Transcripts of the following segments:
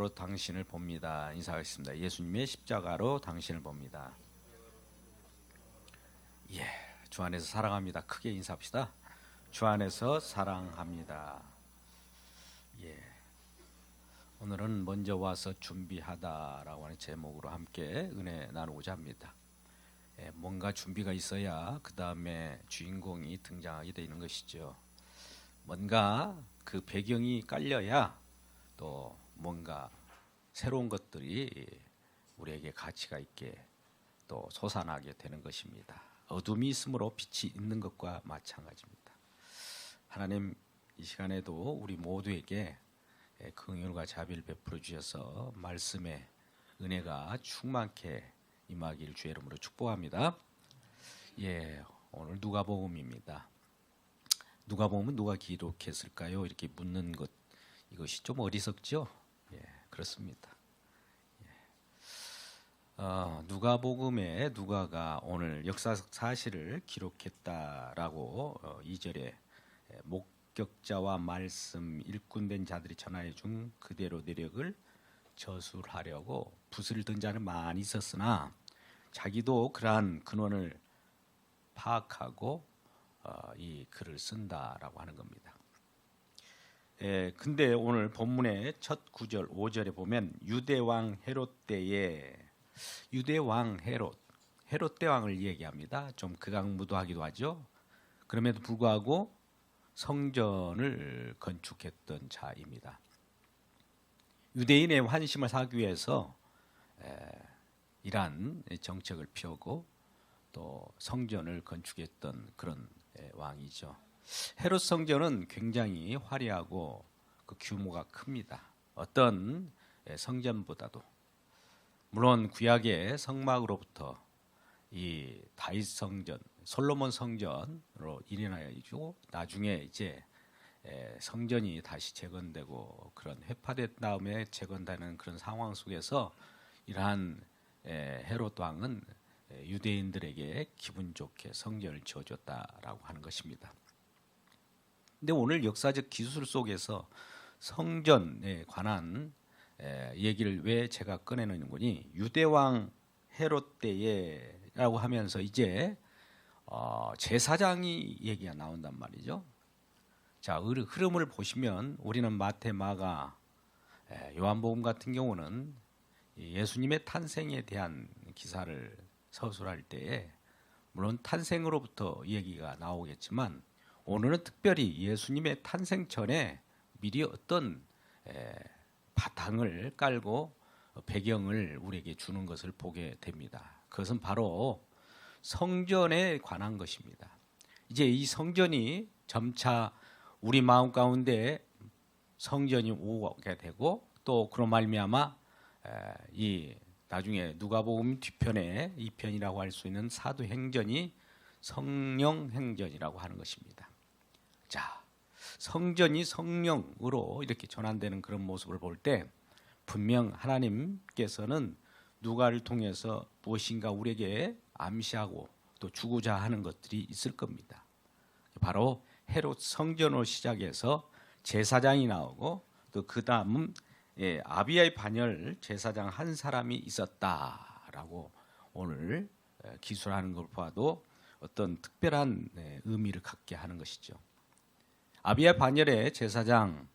십자가로 당신을 봅니다. 인사하겠습니다. 예수님의 십자가로 당신을 봅니다. 예, 주 안에서 사랑합니다. 크게 인사합시다. 주 안에서 사랑합니다. 예, 오늘은 먼저 와서 준비하다라고 하는 제목으로 함께 은혜 나누고자 합니다. 뭔가 준비가 있어야 그 다음에 주인공이 등장하게 되는 것이죠. 뭔가 그 배경이 깔려야 또 뭔가 새로운 것들이 우리에게 가치가 있게 또 솟아나게 되는 것입니다. 어둠이 있으므로 빛이 있는 것과 마찬가지입니다. 하나님 이 시간에도 우리 모두에게 긍휼과 자비를 베풀어 주셔서 말씀의 은혜가 충만케 임하기를 주의 이름으로 축복합니다. 예, 오늘 누가복음입니다. 누가복음은 누가 기록했을까요? 이렇게 묻는 것, 이것이 좀 어리석죠? 예, 그렇습니다. 누가복음에 누가가 오늘 역사적 사실을 기록했다라고 2절에 목격자와 말씀 일꾼된 자들이 전하여 준 그대로 내력을 저술하려고 붓을 든 자는 많이 있었으나 자기도 그러한 근원을 파악하고 이 글을 쓴다라고 하는 겁니다. 근데 오늘 본문의 첫 9절 5절에 보면 유대왕 헤롯 때에 유대왕 헤롯 대왕을 얘기합니다. 좀 극악무도하기도 하죠. 그럼에도 불구하고 성전을 건축했던 자입니다. 유대인의 환심을 사기 위해서 이러한 정책을 펴고 또 성전을 건축했던 그런 왕이죠. 헤롯 성전은 굉장히 화려하고 그 규모가 큽니다. 어떤 성전보다도. 물론 구약의 성막으로부터 이 다윗 성전, 솔로몬 성전으로 일어나야죠. 나중에 이제 성전이 다시 재건되고 그런 회파된 다음에 재건되는 그런 상황 속에서 이러한 헤롯 왕은 유대인들에게 기분 좋게 성전을 지어줬다라고 하는 것입니다. 근데 오늘 역사적 기술 속에서 성전에 관한 얘기를 왜 제가 꺼내는 거니? 유대왕 헤롯 때에라고 하면서 이제 제사장이 얘기가 나온단 말이죠. 자, 흐름을 보시면 우리는 마태, 마가, 요한복음 같은 경우는 예수님의 탄생에 대한 기사를 서술할 때에 물론 탄생으로부터 얘기가 나오겠지만 오늘은 특별히 예수님의 탄생 전에 미리 어떤 바탕을 깔고 배경을 우리에게 주는 것을 보게 됩니다. 그것은 바로 성전에 관한 것입니다. 이제 이 성전이 점차 우리 마음 가운데 성전이 오게 되고 또 그런 말미암아 이 나중에 누가복음 뒤편에 2편이라고 할 수 있는 사도행전이 성령행전이라고 하는 것입니다. 자, 성전이 성령으로 이렇게 전환되는 그런 모습을 볼 때 분명 하나님께서는 누가를 통해서 무엇인가 우리에게 암시하고 또 주고자 하는 것들이 있을 겁니다. 바로 헤롯 성전으로 시작해서 제사장이 나오고 또 그 다음은 아비야의 반열 제사장 한 사람이 있었다라고 오늘 기술하는 걸 봐도 어떤 특별한 의미를 갖게 하는 것이죠. 아비야 반열에 제사장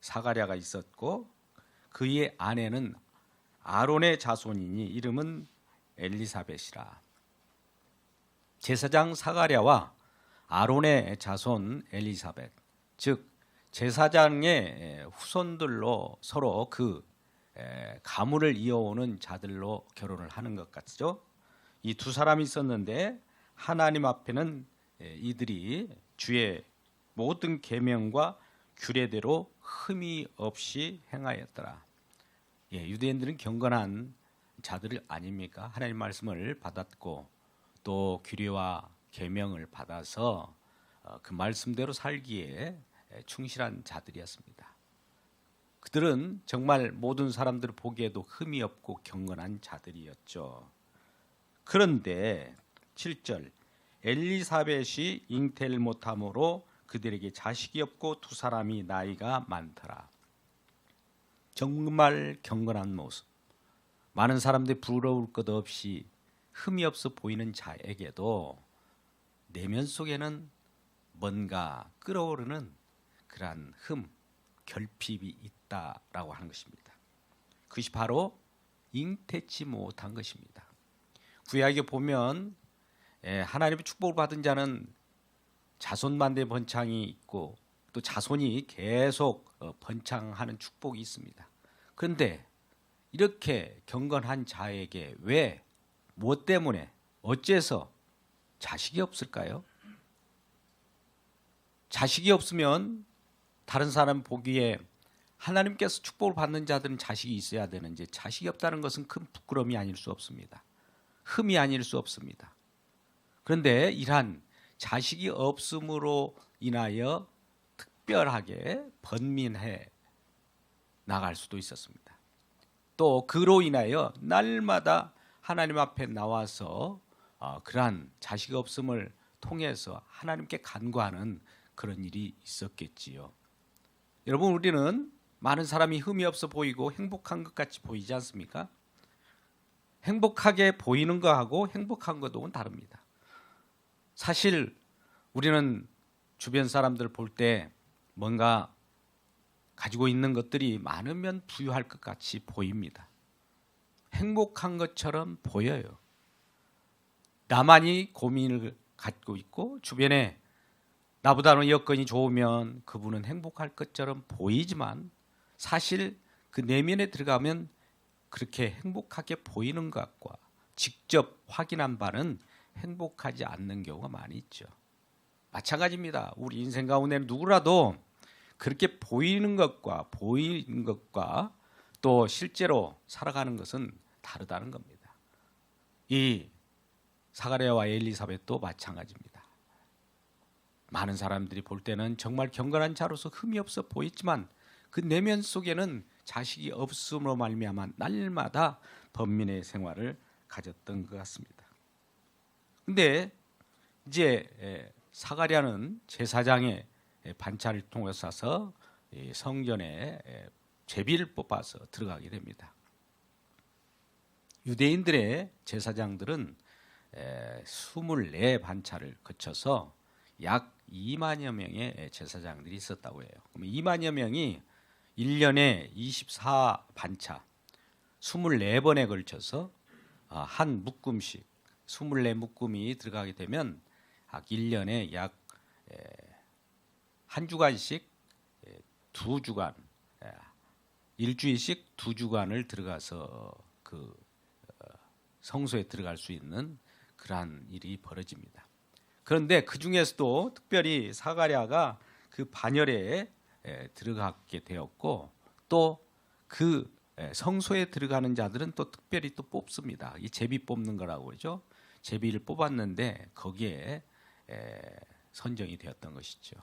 사가랴가 있었고 그의 아내는 아론의 자손이니 이름은 엘리사벳이라. 제사장 사가랴와 아론의 자손 엘리사벳, 즉 제사장의 후손들로 서로 그 가문을 이어오는 자들로 결혼을 하는 것 같죠. 이 두 사람이 있었는데 하나님 앞에는 이들이 주의 모든 계명과 규례대로 흠이 없이 행하였더라. 유대인들은 경건한 자들 아닙니까? 하나님 말씀을 받았고 또 규례와 계명을 받아서 그 말씀대로 살기에 충실한 자들이었습니다. 그들은 정말 모든 사람들 보기에도 흠이 없고 경건한 자들이었죠. 그런데 7절 엘리사벳이 잉태를 못함으로 그들에게 자식이 없고 두 사람이 나이가 많더라. 정말 경건한 모습, 많은 사람들이 부러울 것 없이 흠이 없어 보이는 자에게도 내면 속에는 뭔가 끓어오르는 그러한 흠, 결핍이 있다라고 하는 것입니다. 그것이 바로 잉태치 못한 것입니다. 구약에 보면 하나님의 축복을 받은 자는 자손만대 번창이 있고 또 자손이 계속 번창하는 축복이 있습니다. 그런데 이렇게 경건한 자에게 왜, 무엇 때문에, 어째서 자식이 없을까요? 자식이 없으면 다른 사람 보기에 하나님께서 축복을 받는 자들은 자식이 있어야 되는데 자식이 없다는 것은 큰 부끄러움이 아닐 수 없습니다. 흠이 아닐 수 없습니다. 그런데 이러한 자식이 없음으로 인하여 특별하게 번민해 나갈 수도 있었습니다. 또 그로 인하여 날마다 하나님 앞에 나와서 그러한 자식 없음을 통해서 하나님께 간구하는 그런 일이 있었겠지요. 여러분, 우리는 많은 사람이 흠이 없어 보이고 행복한 것 같이 보이지 않습니까? 행복하게 보이는 것하고 행복한 것은 다릅니다. 사실 우리는 주변 사람들 볼 때 뭔가 가지고 있는 것들이 많으면 부유할 것 같이 보입니다. 행복한 것처럼 보여요. 나만이 고민을 갖고 있고 주변에 나보다는 여건이 좋으면 그분은 행복할 것처럼 보이지만 사실 그 내면에 들어가면 그렇게 행복하게 보이는 것과 직접 확인한 바는 행복하지 않는 경우가 많이 있죠. 마찬가지입니다. 우리 인생 가운데 누구라도 그렇게 보이는 것과 또 실제로 살아가는 것은 다르다는 겁니다. 이 사가랴와 엘리사벳도 마찬가지입니다. 많은 사람들이 볼 때는 정말 경건한 자로서 흠이 없어 보였지만 그 내면 속에는 자식이 없음으로 말미암아 날마다 번민의 생활을 가졌던 것 같습니다. 근데 이제 사가랴는 제사장의 반차를 통해서 성전에 제비를 뽑아서 들어가게 됩니다. 유대인들의 제사장들은 24 반차를 거쳐서 약 2만여 명의 제사장들이 있었다고 해요. 그럼 2만여 명이 1년에 24 반차 24번에 걸쳐서 한 묶음씩 24 묶음이 들어가게 되면 1년에 약 한 주간씩 2주간, 일주일씩 2주간을 들어가서 그 성소에 들어갈 수 있는 그러한 일이 벌어집니다. 그런데 그 중에서도 특별히 사가랴가 그 반열에 들어가게 되었고 또 그 성소에 들어가는 자들은 또 특별히 또 뽑습니다. 이 제비 뽑는 거라고 그러죠. 제비를 뽑았는데 거기에 선정이 되었던 것이죠.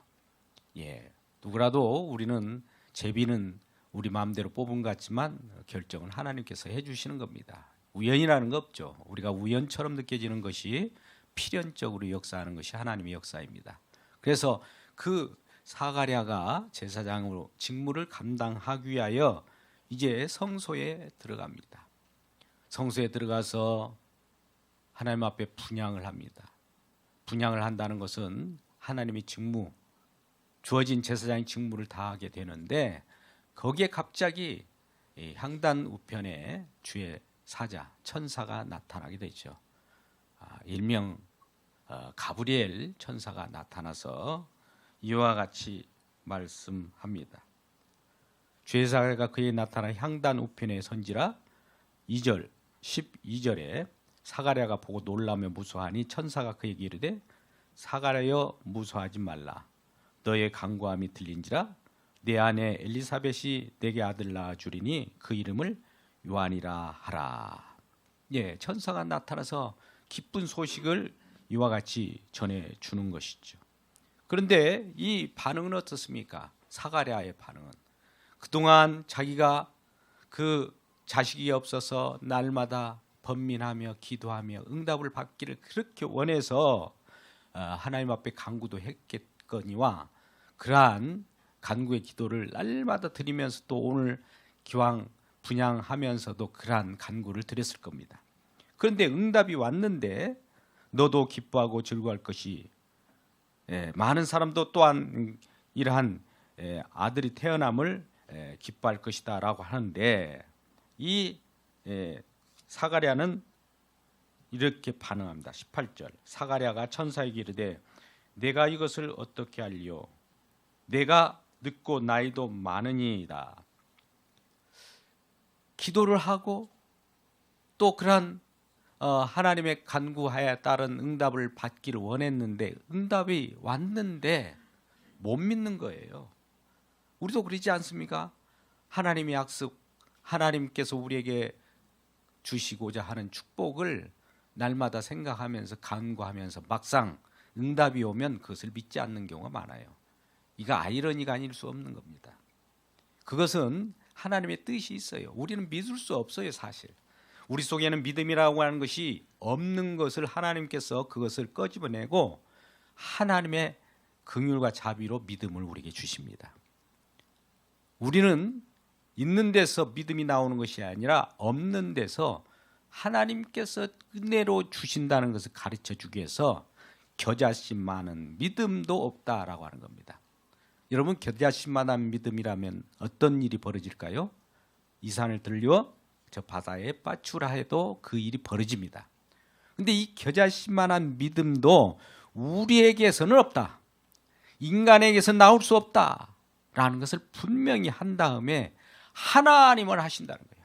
누구라도 우리는 제비는 우리 마음대로 뽑은 것 같지만 결정은 하나님께서 해주시는 겁니다. 우연이라는 거 없죠. 우리가 우연처럼 느껴지는 것이 필연적으로 역사하는 것이 하나님의 역사입니다. 그래서 그 사가랴가 제사장으로 직무를 감당하기 위하여 이제 성소에 들어갑니다. 성소에 들어가서 하나님 앞에 분향을 합니다. 분향을 한다는 것은 하나님의 직무, 주어진 제사장의 직무를 다하게 되는데 거기에 갑자기 향단 우편에 주의 사자, 천사가 나타나게 되죠. 일명 가브리엘 천사가 나타나서 이와 같이 말씀합니다. 주의 사자가 그에 나타나 향단 우편에 선지라 2절 12절에 사가랴가 보고 놀라며 무서워하니 천사가 그에게 이르되 사가랴여 무서워하지 말라. 너의 간구함이 들린지라 내 아내 엘리사벳이 내게 아들 낳아 주리니 그 이름을 요한이라 하라. 천사가 나타나서 기쁜 소식을 이와 같이 전해 주는 것이죠. 그런데 이 반응은 어떻습니까? 사가랴의 반응은 그동안 자기가 그 자식이 없어서 날마다 번민하며 기도하며 응답을 받기를 그렇게 원해서 하나님 앞에 간구도 했겠거니와 그러한 간구의 기도를 날마다 드리면서 또 오늘 기왕 분양하면서도 그러한 간구를 드렸을 겁니다. 그런데 응답이 왔는데 너도 기뻐하고 즐거워할 것이, 많은 사람도 또한 이러한 아들이 태어남을 기뻐할 것이다 라고 하는데, 이 사가랴는 이렇게 반응합니다. 18절, 사가랴가 천사에게 이르되 내가 이것을 어떻게 알리오? 내가 늙고 나이도 많으니이다. 기도를 하고 또 그러한 하나님의 간구하에 따른 응답을 받기를 원했는데 응답이 왔는데 못 믿는 거예요. 우리도 그러지 않습니까? 하나님의 약속, 하나님께서 우리에게 주시고자 하는 축복을 날마다 생각하면서 간구하면서 막상 응답이 오면 그것을 믿지 않는 경우가 많아요. 이거 아이러니가 아닐 수 없는 겁니다. 그것은 하나님의 뜻이 있어요. 우리는 믿을 수 없어요. 사실 우리 속에는 믿음이라고 하는 것이 없는 것을 하나님께서 그것을 끄집어내고 하나님의 긍휼과 자비로 믿음을 우리에게 주십니다. 우리는 있는 데서 믿음이 나오는 것이 아니라 없는 데서 하나님께서 은혜로 주신다는 것을 가르쳐 주기 위해서 겨자씨 많은 믿음도 없다라고 하는 겁니다. 여러분, 겨자씨만한 믿음이라면 어떤 일이 벌어질까요? 이 산을 들려 저 바다에 빠추라 해도 그 일이 벌어집니다. 그런데 이 겨자씨만한 믿음도 우리에게서는 없다, 인간에게서 나올 수 없다라는 것을 분명히 한 다음에 하나님을 하신다는 거예요.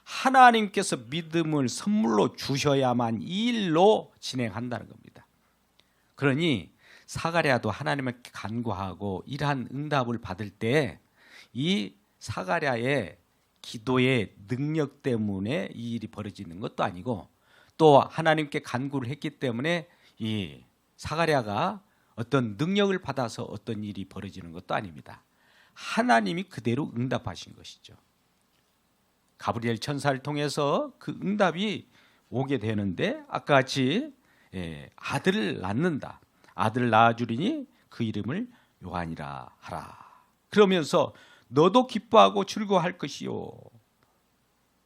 하나님께서 믿음을 선물로 주셔야만 이 일로 진행한다는 겁니다. 그러니 사가랴도 하나님께 간구하고 이러한 응답을 받을 때 이 사가랴의 기도의 능력 때문에 이 일이 벌어지는 것도 아니고, 또 하나님께 간구를 했기 때문에 이 사가랴가 어떤 능력을 받아서 어떤 일이 벌어지는 것도 아닙니다. 하나님이 그대로 응답하신 것이죠. 가브리엘 천사를 통해서 그 응답이 오게 되는데, 아까 같이 아들을 낳는다, 아들을 낳아주리니 그 이름을 요한이라 하라. 그러면서 너도 기뻐하고 즐거워할 것이요.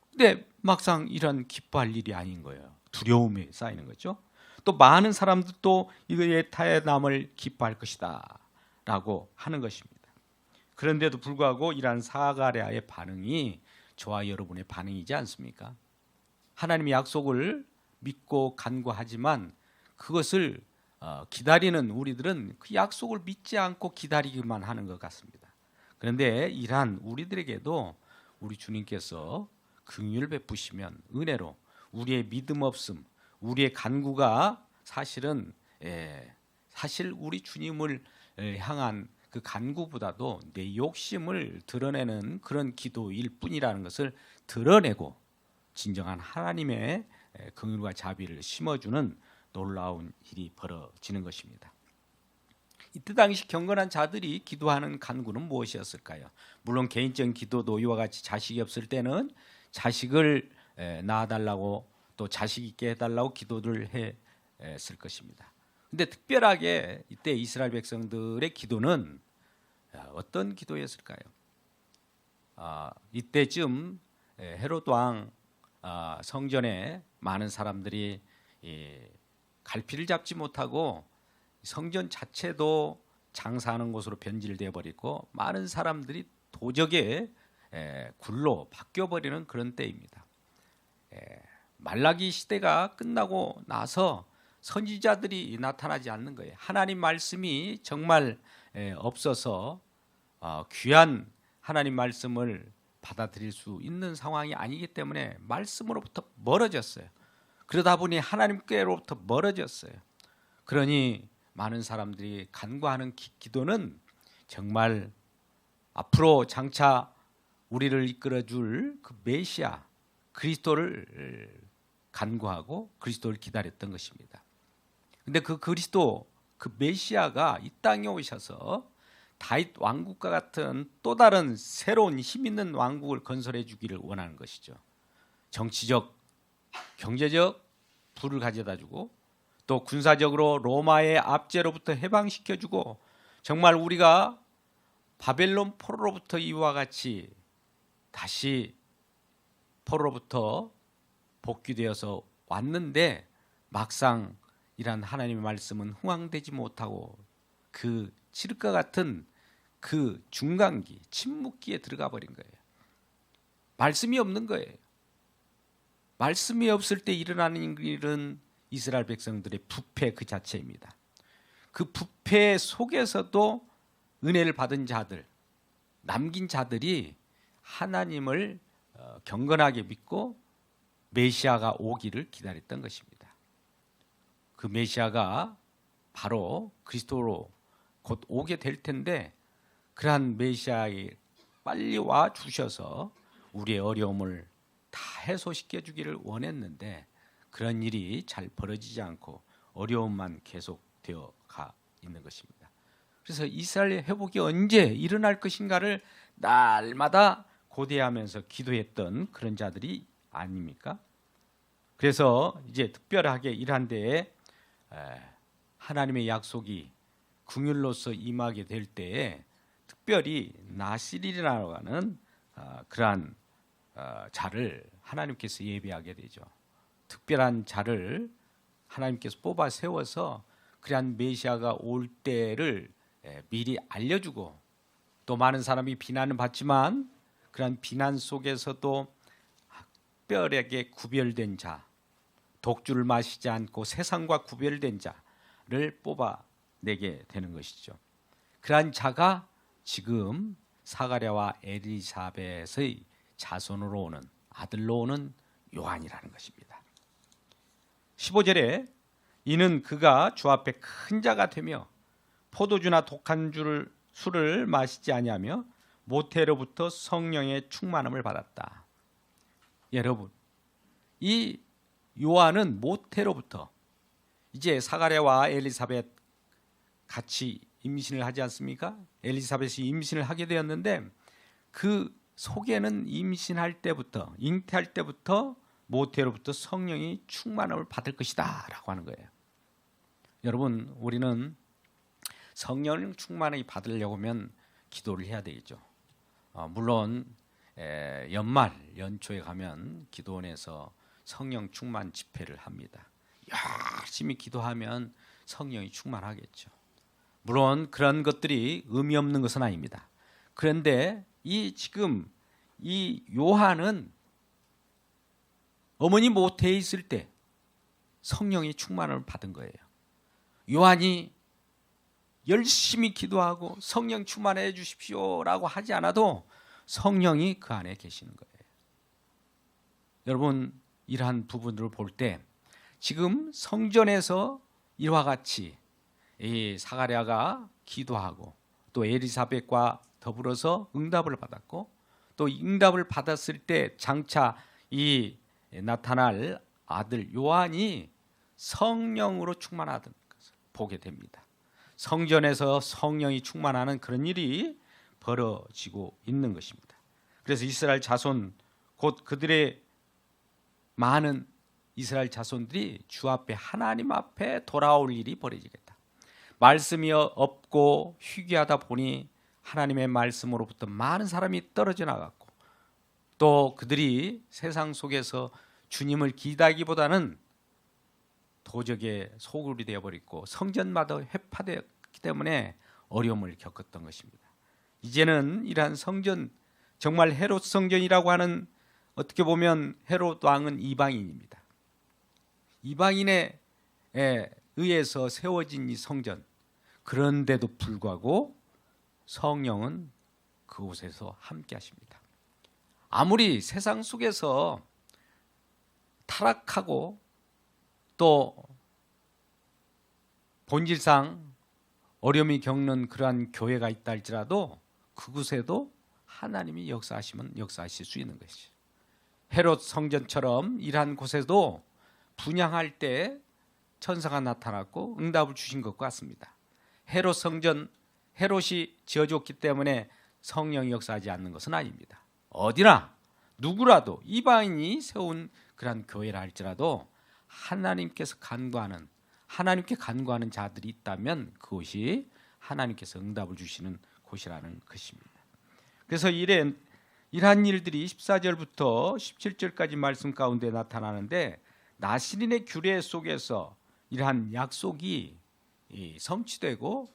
근데 막상 이런 기뻐할 일이 아닌 거예요. 두려움에 쌓이는 거죠. 또 많은 사람들도 이거에 태어남을 기뻐할 것이다 라고 하는 것입니다. 그런데도 불구하고 이러한 사가랴의 반응이 저와 여러분의 반응이지 않습니까? 하나님의 약속을 믿고 간구하지만 그것을 기다리는 우리들은 그 약속을 믿지 않고 기다리기만 하는 것 같습니다. 그런데 이러한 우리들에게도 우리 주님께서 긍휼을 베푸시면 은혜로 우리의 믿음 없음, 우리의 간구가 사실은 사실 우리 주님을 향한 그 간구보다도 내 욕심을 드러내는 그런 기도일 뿐이라는 것을 드러내고 진정한 하나님의 긍휼과 자비를 심어주는 놀라운 일이 벌어지는 것입니다. 이때 당시 경건한 자들이 기도하는 간구는 무엇이었을까요? 물론 개인적인 기도도 이와 같이 자식이 없을 때는 자식을 낳아달라고, 또 자식 있게 해달라고 기도를 했을 것입니다. 그런데 특별하게 이때 이스라엘 백성들의 기도는 어떤 기도였을까요? 이때쯤 헤롯 왕 성전에 많은 사람들이 갈피를 잡지 못하고 성전 자체도 장사하는 곳으로 변질되어 버리고 많은 사람들이 도적의 굴로 바뀌어 버리는 그런 때입니다. 말라기 시대가 끝나고 나서 선지자들이 나타나지 않는 거예요. 하나님 말씀이 정말 없어서 귀한 하나님 말씀을 받아들일 수 있는 상황이 아니기 때문에 말씀으로부터 멀어졌어요. 그러다 보니 하나님께로부터 멀어졌어요. 그러니 많은 사람들이 간구하는 기도는 정말 앞으로 장차 우리를 이끌어줄 그 메시아 그리스도를 간구하고 그리스도를 기다렸던 것입니다. 그런데 그 그리스도, 그 메시아가 이 땅에 오셔서 다윗 왕국과 같은 또 다른 새로운 힘 있는 왕국을 건설해 주기를 원하는 것이죠. 정치적, 경제적 부를 가져다 주고 또 군사적으로 로마의 압제로부터 해방시켜 주고, 정말 우리가 바벨론 포로로부터 이와 같이 다시 포로로부터 복귀되어서 왔는데 막상 이란 하나님의 말씀은 흥황되지 못하고 그 칠흑과 같은 그 중간기, 침묵기에 들어가 버린 거예요. 말씀이 없는 거예요. 말씀이 없을 때 일어나는 일은 이스라엘 백성들의 부패 그 자체입니다. 그 부패 속에서도 은혜를 받은 자들, 남긴 자들이 하나님을 경건하게 믿고 메시아가 오기를 기다렸던 것입니다. 그 메시아가 바로 그리스도로 곧 오게 될 텐데 그러한 메시아에 빨리 와 주셔서 우리의 어려움을 다 해소시켜 주기를 원했는데 그런 일이 잘 벌어지지 않고 어려움만 계속되어 가 있는 것입니다. 그래서 이스라엘의 회복이 언제 일어날 것인가를 날마다 고대하면서 기도했던 그런 자들이 아닙니까? 그래서 이제 특별하게 이러한 데에 하나님의 약속이 긍휼로서 임하게 될 때에 특별히 나실이라고 하는 그러한 자를 하나님께서 예비하게 되죠. 특별한 자를 하나님께서 뽑아 세워서 그러한 메시아가 올 때를 미리 알려주고 또 많은 사람이 비난을 받지만 그러한 비난 속에서도 특별하게 구별된 자, 독주를 마시지 않고 세상과 구별된 자를 뽑아내게 되는 것이죠. 그러한 자가 지금 사가랴와 엘리사벳의 자손으로 오는 아들로 오는 요한이라는 것입니다. 15절에 이는 그가 주 앞에 큰 자가 되며 포도주나 독한 술을 마시지 아니하며 모태로부터 성령의 충만함을 받았다. 여러분, 이 요한은 모태로부터 이제 사가랴와 엘리사벳 같이 임신을 하지 않습니까? 엘리사벳이 임신을 하게 되었는데 그 속에는 임신할 때부터 잉태할 때부터 모태로부터 성령이 충만함을 받을 것이다 라고 하는 거예요. 여러분, 우리는 성령 충만을 받으려고 하면 기도를 해야 되겠죠. 물론 연초에 가면 기도원에서 성령 충만 집회를 합니다. 열심히 기도하면 성령이 충만하겠죠. 물론 그런 것들이 의미 없는 것은 아닙니다. 그런데 지금 이 요한은 어머니 모태에 있을 때 성령이 충만을 받은 거예요. 요한이 열심히 기도하고 성령 충만해 주십시오라고 하지 않아도 성령이 그 안에 계시는 거예요. 여러분, 이러한 부분들을 볼 때 지금 성전에서 이와 같이 이 사가랴가 기도하고 또 엘리사벳과 더불어서 응답을 받았고 또 응답을 받았을 때 장차 이 나타날 아들 요한이 성령으로 충만하던 것을 보게 됩니다. 성전에서 성령이 충만하는 그런 일이 벌어지고 있는 것입니다. 그래서 이스라엘 자손 곧 그들의 많은 이스라엘 자손들이 주 앞에 하나님 앞에 돌아올 일이 벌어지겠다. 말씀이 없고 희귀하다 보니 하나님의 말씀으로부터 많은 사람이 떨어져 나갔고 또 그들이 세상 속에서 주님을 기다리기보다는 도적의 소굴이 되어버렸고 성전마다 회파되었기 때문에 어려움을 겪었던 것입니다. 이제는 이러한 성전, 정말 헤롯 성전이라고 하는, 어떻게 보면 헤롯 왕은 이방인입니다. 이방인에 의해서 세워진 이 성전, 그런데도 불구하고 성령은 그곳에서 함께 하십니다. 아무리 세상 속에서 타락하고 또 본질상 어려움이 겪는 그러한 교회가 있다 할지라도 그곳에도 하나님이 역사하시면 역사하실 수 있는 것이죠. 헤롯 성전처럼 이러한 곳에도 분향할 때 천사가 나타났고 응답을 주신 것 같습니다. 헤롯 성전, 헤롯이 지어줬기 때문에 성령이 역사하지 않는 것은 아닙니다. 어디나 누구라도 이방인이 세운 그러한 교회라 할지라도 하나님께서 간구하는, 하나님께 간구하는 자들이 있다면 그곳이 하나님께서 응답을 주시는 곳이라는 것입니다. 그래서 이러한 일들이 14절부터 17절까지 말씀 가운데 나타나는데 나시린의 규례 속에서 이러한 약속이 성취되고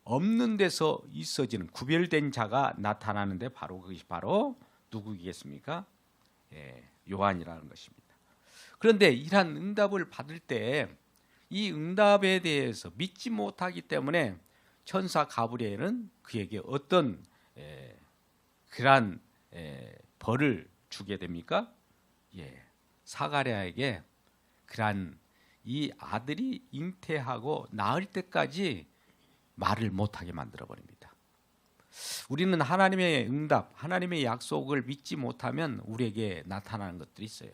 없는 데서 있어지는 구별된 자가 나타나는데 바로 그것이 바로 누구겠습니까? 요한이라는 것입니다. 그런데 이러한 응답을 받을 때 이 응답에 대해서 믿지 못하기 때문에 천사 가브리엘은 그에게 어떤 그러한 벌을 주게 됩니까? 사가랴에게 그러한 이 아들이 잉태하고 낳을 때까지 말을 못하게 만들어 버립니다. 우리는 하나님의 응답, 하나님의 약속을 믿지 못하면 우리에게 나타나는 것들이 있어요.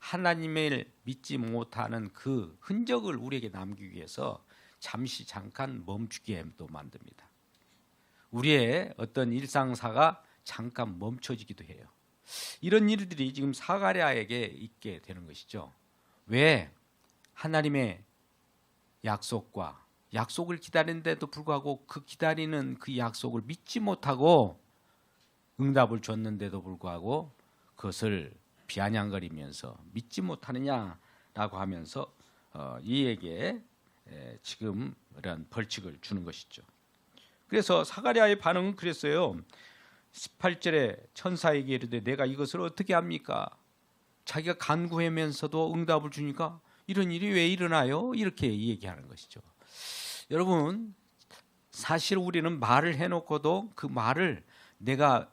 하나님을 믿지 못하는 그 흔적을 우리에게 남기기 위해서 잠깐 멈추게 또 만듭니다. 우리의 어떤 일상사가 잠깐 멈춰지기도 해요. 이런 일들이 지금 사가랴에게 있게 되는 것이죠. 왜? 하나님의 약속을 기다리는데도 불구하고 그 기다리는 그 약속을 믿지 못하고 응답을 줬는데도 불구하고 그것을 비아냥거리면서 믿지 못하느냐라고 하면서 이에게 지금 이런 벌칙을 주는 것이죠. 그래서 사가랴의 반응은 그랬어요. 18절에 천사에게 이르되 내가 이것을 어떻게 합니까? 자기가 간구하면서도 응답을 주니까 이런 일이 왜 일어나요? 이렇게 얘기하는 것이죠. 여러분, 사실 우리는 말을 해놓고도 그 말을 내가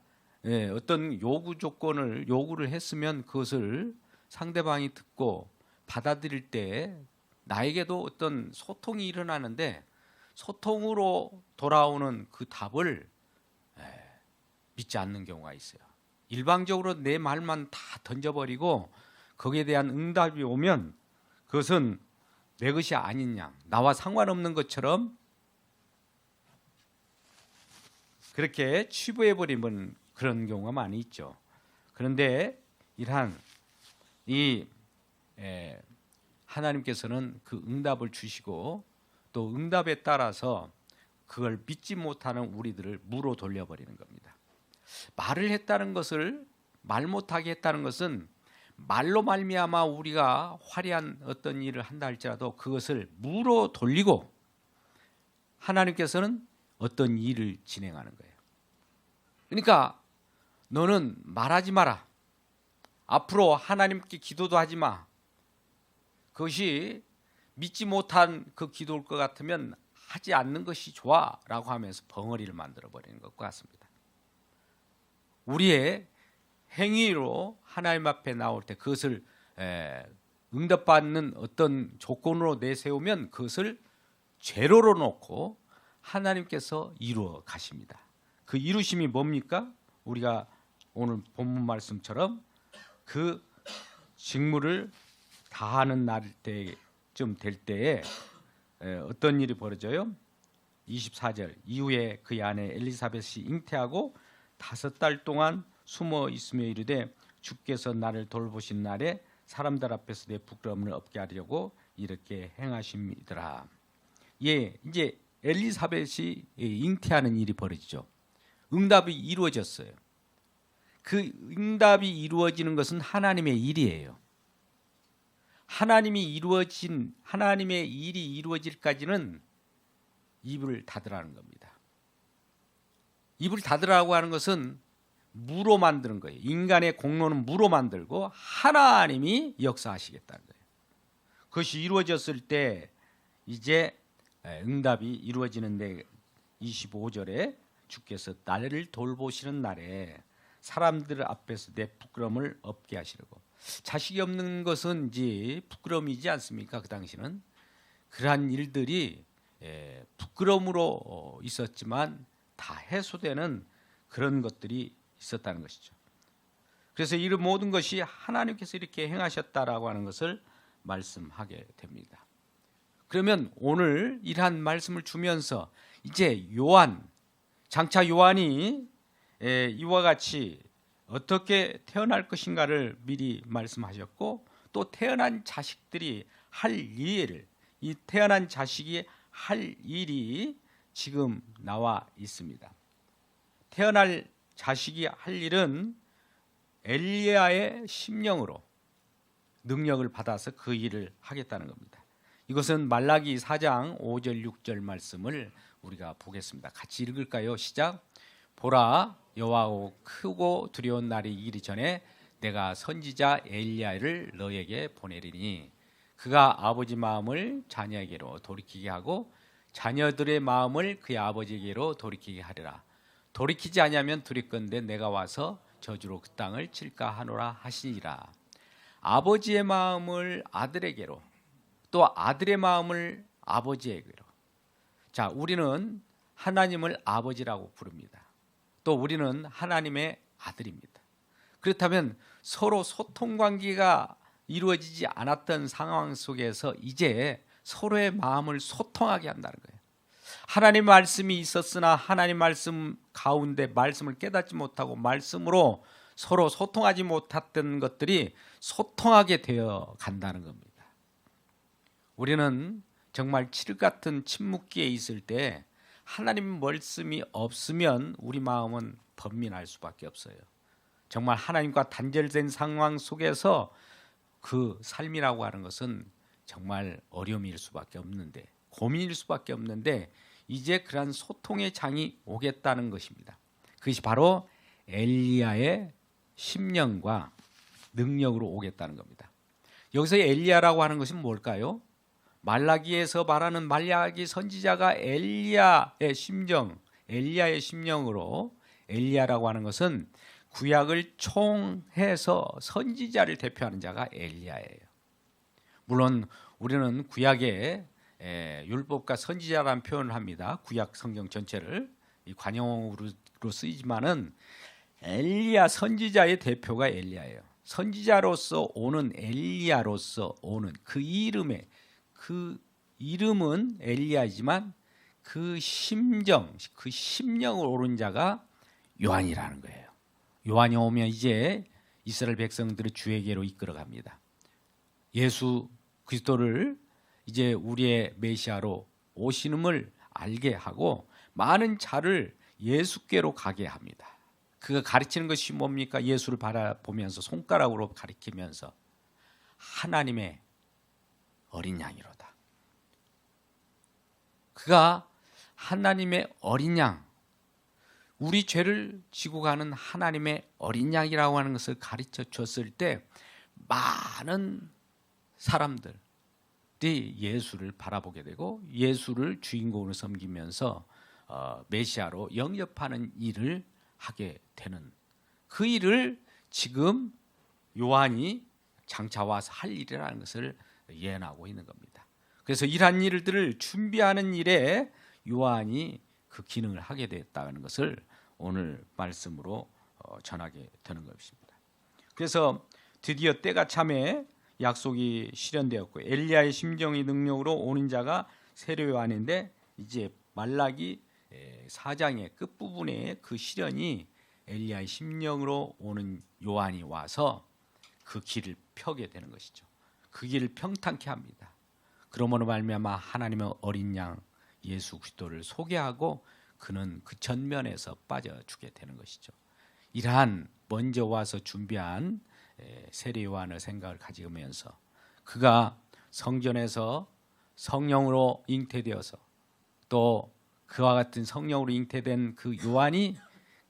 어떤 요구를 했으면 그것을 상대방이 듣고 받아들일 때 나에게도 어떤 소통이 일어나는데 소통으로 돌아오는 그 답을 믿지 않는 경우가 있어요. 일방적으로 내 말만 다 던져버리고 거기에 대한 응답이 오면 그것은 내 것이 아닌 양, 나와 상관없는 것처럼 그렇게 치부해버리는 그런 경우가 많이 있죠. 그런데 이러한 하나님께서는 그 응답을 주시고 또 응답에 따라서 그걸 믿지 못하는 우리들을 무로 돌려버리는 겁니다. 말을 했다는 것을 말 못하게 했다는 것은 말로 말미암아 우리가 화려한 어떤 일을 한다 할지라도 그것을 무로 돌리고 하나님께서는 어떤 일을 진행하는 거예요. 그러니까 너는 말하지 마라. 앞으로 하나님께 기도도 하지 마. 그것이 믿지 못한 그 기도일 것 같으면 하지 않는 것이 좋아라고 하면서 벙어리를 만들어 버리는 것과 같습니다. 우리의 행위로 하나님 앞에 나올 때 그것을 응답받는 어떤 조건으로 내세우면 그것을 죄로로 놓고 하나님께서 이루어 가십니다. 그 이루심이 뭡니까? 우리가 오늘 본문 말씀처럼 그 직무를 다하는 날 때쯤 될 때에 어떤 일이 벌어져요? 24절 이후에 그의 아내 엘리사벳이 잉태하고 5달 동안 숨어 있으며 이르되 주께서 나를 돌보신 날에 사람들 앞에서 내 부끄러움을 없게 하려고 이렇게 행하심이더라. 이제 엘리사벳이 잉태하는 일이 벌어지죠. 응답이 이루어졌어요. 그 응답이 이루어지는 것은 하나님의 일이에요. 하나님의 일이 이루어질까지는 입을 닫으라는 겁니다. 입을 닫으라고 하는 것은 무로 만드는 거예요. 인간의 공로는 무로 만들고 하나님이 역사하시겠다는 거예요. 그것이 이루어졌을 때 이제 응답이 이루어지는데 25절에 주께서 나를 돌보시는 날에 사람들 앞에서 내 부끄러움을 없게 하시려고. 자식이 없는 것은 이제 부끄러움이지 않습니까? 그 당시는 그러한 일들이 부끄러움으로 있었지만 다 해소되는 그런 것들이 있었다는 것이죠. 그래서 이 모든 것이 하나님께서 이렇게 행하셨다라고 하는 것을 말씀하게 됩니다. 그러면 오늘 이러한 말씀을 주면서 이제 장차 요한이 이와 같이 어떻게 태어날 것인가를 미리 말씀하셨고 또 태어난 자식들이 할 일을 이 태어난 자식이 할 일이 지금 나와 있습니다. 태어날 자식이 할 일은 엘리야의 심령으로 능력을 받아서 그 일을 하겠다는 겁니다. 이것은 말라기 4장 5절 6절 말씀을 우리가 보겠습니다. 같이 읽을까요? 시작. 보라, 여호와의 크고 두려운 날이 이르기 전에 내가 선지자 엘리야를 너에게 보내리니 그가 아버지 마음을 자녀에게로 돌이키게 하고 자녀들의 마음을 그의 아버지에게로 돌이키게 하리라. 돌이키지 아니하면 두렵건대 내가 와서 저주로 그 땅을 칠까 하노라 하시니라. 아버지의 마음을 아들에게로, 또 아들의 마음을 아버지에게로. 자, 우리는 하나님을 아버지라고 부릅니다. 또 우리는 하나님의 아들입니다. 그렇다면 서로 소통 관계가 이루어지지 않았던 상황 속에서 이제 서로의 마음을 소통하게 한다는 거예요. 하나님 말씀이 있었으나 하나님 말씀 가운데 말씀을 깨닫지 못하고 말씀으로 서로 소통하지 못했던 것들이 소통하게 되어 간다는 겁니다. 우리는 정말 칠 같은 침묵기에 있을 때 하나님 말씀이 없으면 우리 마음은 번민할 수밖에 없어요. 정말 하나님과 단절된 상황 속에서 그 삶이라고 하는 것은 정말 어려움일 수밖에 없는데, 고민일 수밖에 없는데, 이제 그러한 소통의 장이 오겠다는 것입니다. 그것이 바로 엘리야의 심령과 능력으로 오겠다는 겁니다. 여기서 엘리야라고 하는 것은 뭘까요? 말라기에서 말하는 말라기 선지자가 엘리야의 심정, 엘리야의 심령으로, 엘리야라고 하는 것은 구약을 총해서 선지자를 대표하는 자가 엘리야예요. 물론 우리는 구약에 율법과 선지자라는 표현을 합니다. 구약 성경 전체를 이 관용어로 쓰이지만은 엘리야 선지자의 대표가 엘리야예요. 선지자로서 오는, 엘리야로서 오는 그 이름에, 그 이름은 엘리야이지만 그 심정, 그 심령을 오른 자가 요한이라는 거예요. 요한이 오면 이제 이스라엘 백성들을 주에게로 이끌어갑니다. 예수 그리스도를 이제 우리의 메시아로 오시는을 알게 하고 많은 자를 예수께로 가게 합니다. 그가 가르치는 것이 뭡니까? 예수를 바라보면서 손가락으로 가리키면서 하나님의 어린 양이로다. 그가 하나님의 어린 양, 우리 죄를 지고 가는 하나님의 어린 양이라고 하는 것을 가르쳐 줬을 때 많은 사람들이 예수를 바라보게 되고 예수를 주인공으로 섬기면서 메시아로 영접하는 일을 하게 되는, 그 일을 지금 요한이 장차 와서 할 일이라는 것을 예언하고 있는 겁니다. 그래서 이러한 일들을 준비하는 일에 요한이 그 기능을 하게 됐다는 것을 오늘 말씀으로 전하게 되는 것입니다. 그래서 드디어 때가 참에 약속이 실현되었고 엘리야의 심정의 능력으로 오는 자가 세례 요한인데, 이제 말라기 4장의 끝부분에 그 실현이 엘리야의 심령으로 오는 요한이 와서 그 길을 펴게 되는 것이죠. 그 길을 평탄케 합니다. 그러므로 말미암아 하나님의 어린 양 예수 그리스도를 소개하고 그는 그 전면에서 빠져주게 되는 것이죠. 이러한 먼저 와서 준비한 세례 요한의 생각을 가지면서 그가 성전에서 성령으로 잉태되어서 또 그와 같은 성령으로 잉태된 그 요한이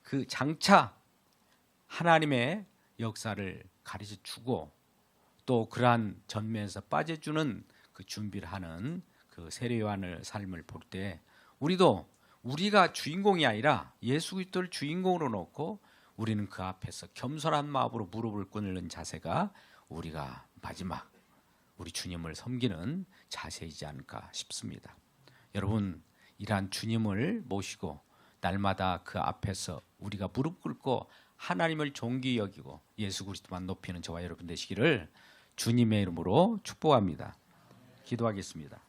그 장차 하나님의 역사를 가르쳐 주고 또 그러한 전면에서 빠져주는 그 준비를 하는 그 세례 요한의 삶을 볼 때 우리가 주인공이 아니라 예수 그리스도를 주인공으로 놓고 우리는 그 앞에서 겸손한 마음으로 무릎을 꿇는 자세가 우리가 마지막 우리 주님을 섬기는 자세이지 않을까 싶습니다. 여러분, 이러한 주님을 모시고 날마다 그 앞에서 우리가 무릎 꿇고 하나님을 존귀 여기고 예수 그리스도만 높이는 저와 여러분 되시기를 주님의 이름으로 축복합니다. 기도하겠습니다.